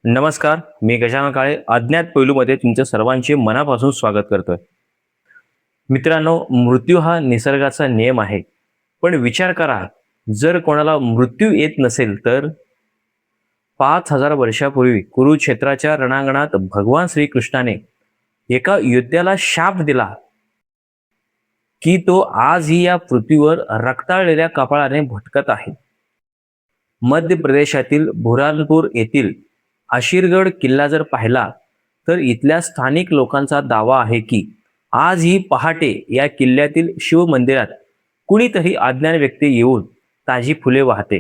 नमस्कार, मी गजानन काळे अज्ञात पैलूमध्ये तुमच्या सर्वांचे मनापासून स्वागत करतोय. मित्रांनो, मृत्यू हा निसर्गाचा नियम आहे. पण विचार करा, जर कोणाला मृत्यू येत नसेल तर 5,000 वर्षापूर्वी कुरुक्षेत्राच्या रणांगणात भगवान श्रीकृष्णाने एका योद्ध्याला शाप दिला की तो आजही या पृथ्वीवर रक्ताळलेल्या कपाळाने भटकत आहे. मध्य प्रदेशातील बुरहानपूर येथील आशीरगड किल्ला जर पाहिला तर इथल्या स्थानिक लोकांचा दावा आहे की आजही पहाटे या किल्ल्यातील शिव मंदिरात कुणीतरी अज्ञान व्यक्ती येऊन ताजी फुले वाहते.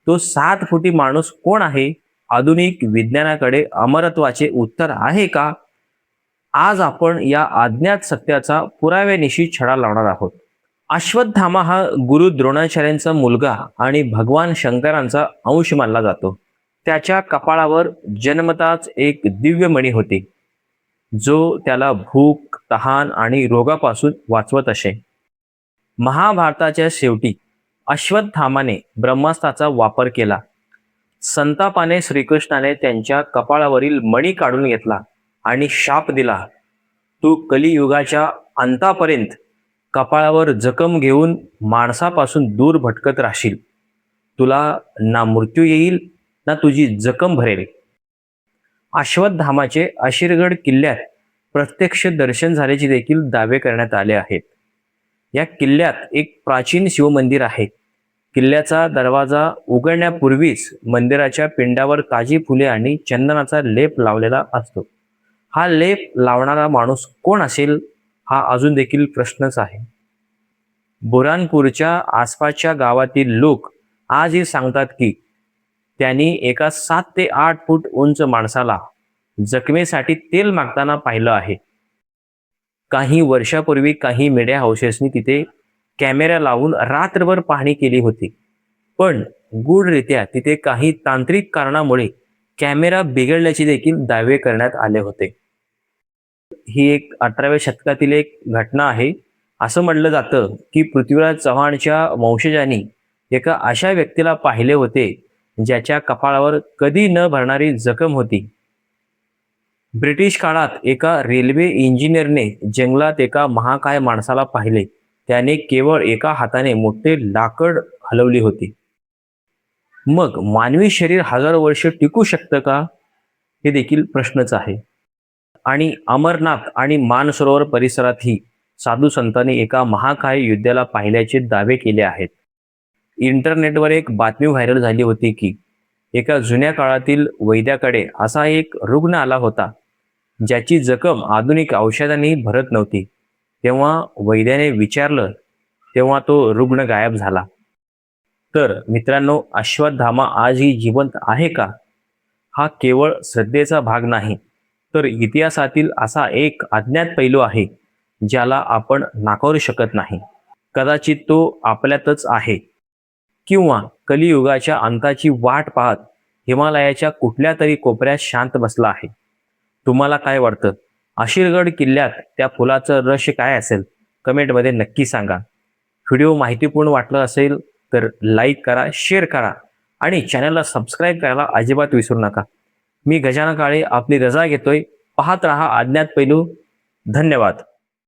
तो 7 फुटी माणूस कोण आहे? आधुनिक विज्ञानाकडे अमरत्वाचे उत्तर आहे का? आज आपण या अज्ञात सत्याचा पुराव्यानिशी छडा लावणार आहोत. अश्वत्थामा हा गुरु द्रोणाचार्यांचा मुलगा आणि भगवान शंकरांचा अंश मानला जातो. त्याच्या कपाळावर जन्मताच एक दिव्य मणी होती, जो त्याला भूक, तहान आणि रोगापासून वाचवत असे. महाभारताच्या शेवटी अश्वत्थामाने ब्रह्मास्त्राचा वापर केला. संतापाने श्रीकृष्णाने त्यांच्या कपाळावरील मणी काढून घेतला आणि शाप दिला, तू कलियुगाच्या अंतापर्यंत कपाळावर जखम घेऊन माणसापासून दूर भटकत राहशील. तुला ना मृत्यू येईल ना तुझी जखम भरेल. अश्वत्थामाचे आशीरगड किल्ल्यात प्रत्यक्ष दर्शन झाल्याचे देखील दावे करण्यात आले आहेत. या किल्ल्यात एक प्राचीन शिवमंदिर आहे. किल्ल्याचा दरवाजा उघडण्यापूर्वीच मंदिराच्या पिंडावर ताजी फुले आणि चंदनाचा लेप लावलेला असतो. हा लेप लावणारा माणूस कोण असेल, हा अजून देखील प्रश्नच आहे. बुऱ्हाणपूरच्या आसपासच्या गावातील लोक आजही सांगतात की त्यांनी एका 7 ते 8 फूट उंच माणसाला जखमेसाठी तेल मागताना पाहिलं आहे. काही वर्षापूर्वी काही मीडिया हाऊसेसनी तिथे कॅमेरा लावून रात्रभर पाहणी केली होती. पण गूढरित्या तिथे काही तांत्रिक कारणामुळे कॅमेरा बिघडल्याचे देखील दावे करण्यात आले होते. ही एक 18व्या शतकातील एक घटना आहे. असं म्हटलं जातं की पृथ्वीराज चव्हाणच्या वंशजांनी एका अशा व्यक्तीला पाहिले होते ज्याच्या कपाळावर कधी न भरणारी जखम होती. ब्रिटिश काळात एका रेल्वे इंजिनियरने जंगलात एका महाकाय माणसाला पाहिले. त्याने केवळ एका हाताने मोठे लाकड हलवली होती. मग मानवी शरीर हजारो वर्ष टिकू शकतं का? हे देखील प्रश्नच आहे. आणि अमरनाथ आणि मानसरोवर परिसरातही साधू संतांनी एका महाकाय योद्ध्याला पाहिल्याचे दावे केले आहेत. इंटरनेटवर एक बातमी व्हायरल झाली होती की एका जुन्या काळातील वैद्याकडे असा एक रुग्ण आला होता ज्याची जखम आधुनिक औषधांनी भरत नव्हती. तेव्हा वैद्याने विचारलं तेव्हा तो रुग्ण गायब झाला. तर मित्रांनो, अश्वत्थामा आजही जिवंत आहे का? हा केवळ श्रद्धेचा भाग नाही, तर इतिहासातील असा एक अज्ञात पैलू आहे ज्याला आपण नाकारू शकत नाही. कदाचित तो आपल्यातच आहे, किंवा कलियुगाच्या अंताची वाट पाहत हिमालयाच्या कुठल्या तरी कोपऱ्यात शांत बसला आहे. तुम्हाला काय वाटतं? आशीरगड किल्ल्यात त्या फुलाचं रहस्य काय असेल? कमेंटमध्ये नक्की सांगा. व्हिडिओ माहितीपूर्ण वाटलं असेल तर लाईक करा, शेअर करा आणि चॅनलला सबस्क्राईब करायला अजिबात विसरू नका. मी गजानन काळे आपली रजा घेतोय. पाहत रहा अज्ञात पैलू. धन्यवाद.